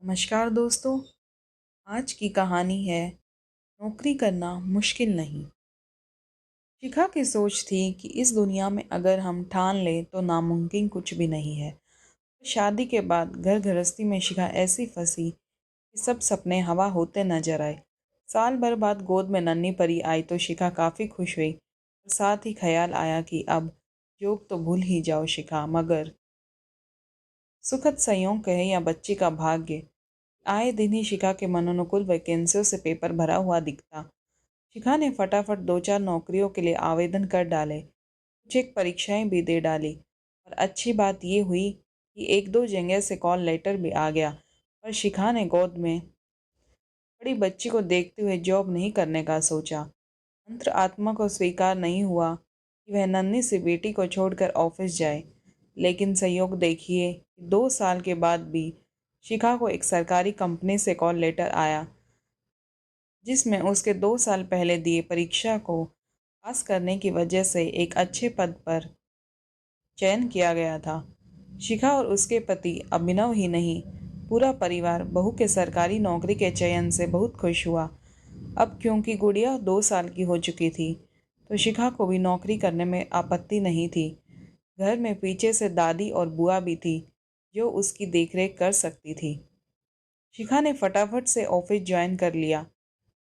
नमस्कार दोस्तों। आज की कहानी है नौकरी करना मुश्किल नहीं। शिखा की सोच थी कि इस दुनिया में अगर हम ठान लें तो नामुमकिन कुछ भी नहीं है। शादी के बाद घर गृहस्थी में शिखा ऐसी फंसी कि सब सपने हवा होते नजर आए। साल भर बाद गोद में नन्ही परी आई तो शिखा काफ़ी खुश हुई। साथ ही ख्याल आया कि अब जोक तो भूल ही जाओ शिखा, मगर सुखद संयोग कहे या बच्ची का भाग्य, आए दिन ही शिखा के मनोनुकूल वैकेंसियों से पेपर भरा हुआ दिखता। शिखा ने फटाफट दो चार नौकरियों के लिए आवेदन कर डाले, कुछ एक परीक्षाएं भी दे डाली। और अच्छी बात ये हुई कि एक दो जगह से कॉल लेटर भी आ गया। पर शिखा ने गोद में बड़ी बच्ची को देखते हुए जॉब नहीं करने का सोचा। मंत्र आत्मा को स्वीकार नहीं हुआ कि वह नन्ही सी बेटी को छोड़कर ऑफिस जाए। लेकिन संयोग देखिए, 2 साल के बाद भी शिखा को एक सरकारी कंपनी से कॉल लेटर आया, जिसमें उसके 2 साल पहले दिए परीक्षा को पास करने की वजह से एक अच्छे पद पर चयन किया गया था। शिखा और उसके पति अभिनव ही नहीं, पूरा परिवार बहू के सरकारी नौकरी के चयन से बहुत खुश हुआ। अब क्योंकि गुड़िया 2 साल की हो चुकी थी, तो शिखा को भी नौकरी करने में आपत्ति नहीं थी। घर में पीछे से दादी और बुआ भी थी, जो उसकी देखरेख कर सकती थी। शिखा ने फटाफट से ऑफिस ज्वाइन कर लिया,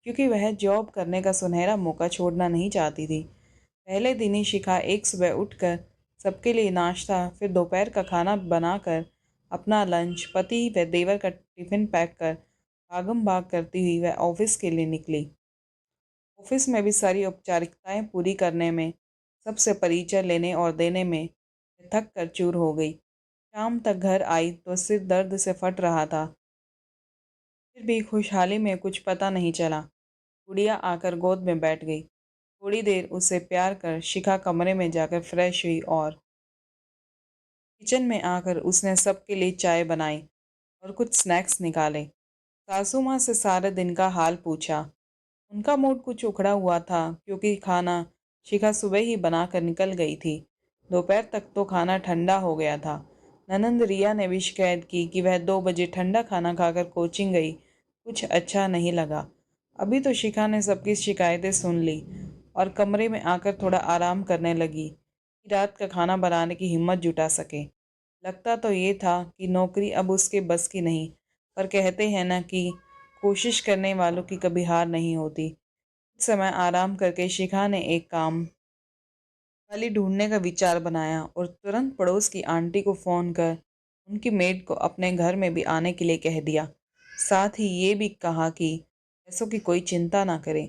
क्योंकि वह जॉब करने का सुनहरा मौका छोड़ना नहीं चाहती थी। पहले दिन ही शिखा एक सुबह उठकर सबके लिए नाश्ता, फिर दोपहर का खाना बनाकर अपना लंच, पति व देवर का टिफिन पैक कर भागम भाग करती हुई वह ऑफिस के लिए निकली। ऑफिस में भी सारी औपचारिकताएं पूरी करने में, सबसे परिचय लेने और देने में थक कर चूर हो गई। शाम तक घर आई तो सिर दर्द से फट रहा था। फिर भी खुशहाली में कुछ पता नहीं चला। गुड़िया आकर गोद में बैठ गई। थोड़ी देर उसे प्यार कर शिखा कमरे में जाकर फ्रेश हुई और किचन में आकर उसने सबके लिए चाय बनाई और कुछ स्नैक्स निकाले। सासू माँ से सारे दिन का हाल पूछा। उनका मूड कुछ उखड़ा हुआ था, क्योंकि खाना शिखा सुबह ही बनाकर निकल गई थी। दोपहर तक तो खाना ठंडा हो गया था। ननंद रिया ने भी शिकायत की कि वह 2 बजे ठंडा खाना खाकर कोचिंग गई, कुछ अच्छा नहीं लगा। अभी तो शिखा ने सबकी शिकायतें सुन ली और कमरे में आकर थोड़ा आराम करने लगी कि रात का खाना बनाने की हिम्मत जुटा सके। लगता तो ये था कि नौकरी अब उसके बस की नहीं, पर कहते हैं ना कि कोशिश करने वालों की कभी हार नहीं होती। कुछ समय आराम करके शिखा ने एक काम वाली ढूंढने का विचार बनाया और तुरंत पड़ोस की आंटी को फोन कर उनकी मेड को अपने घर में भी आने के लिए कह दिया। साथ ही ये भी कहा कि पैसों की कोई चिंता ना करे।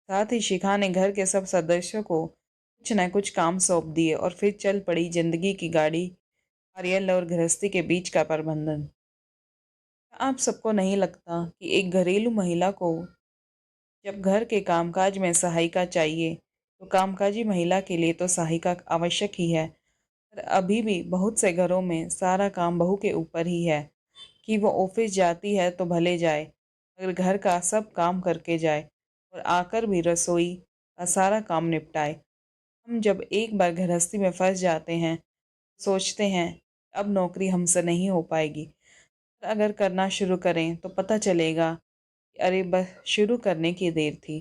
साथ ही शिखा ने घर के सब सदस्यों को कुछ न कुछ काम सौंप दिए और फिर चल पड़ी जिंदगी की गाड़ी, कार्यालय और गृहस्थी के बीच का प्रबंधन। आप सबको नहीं लगता कि एक घरेलू महिला को जब घर के कामकाज में सहायिका चाहिए, तो कामकाजी महिला के लिए तो सहायिका आवश्यक ही है। पर अभी भी बहुत से घरों में सारा काम बहू के ऊपर ही है कि वो ऑफिस जाती है तो भले जाए, मगर घर का सब काम करके जाए और आकर भी रसोई का सारा काम निपटाए। हम जब एक बार गृहस्थी में फंस जाते हैं, सोचते हैं अब नौकरी हमसे नहीं हो पाएगी। अगर करना शुरू करें तो पता चलेगा कि अरे बस शुरू करने की देर थी।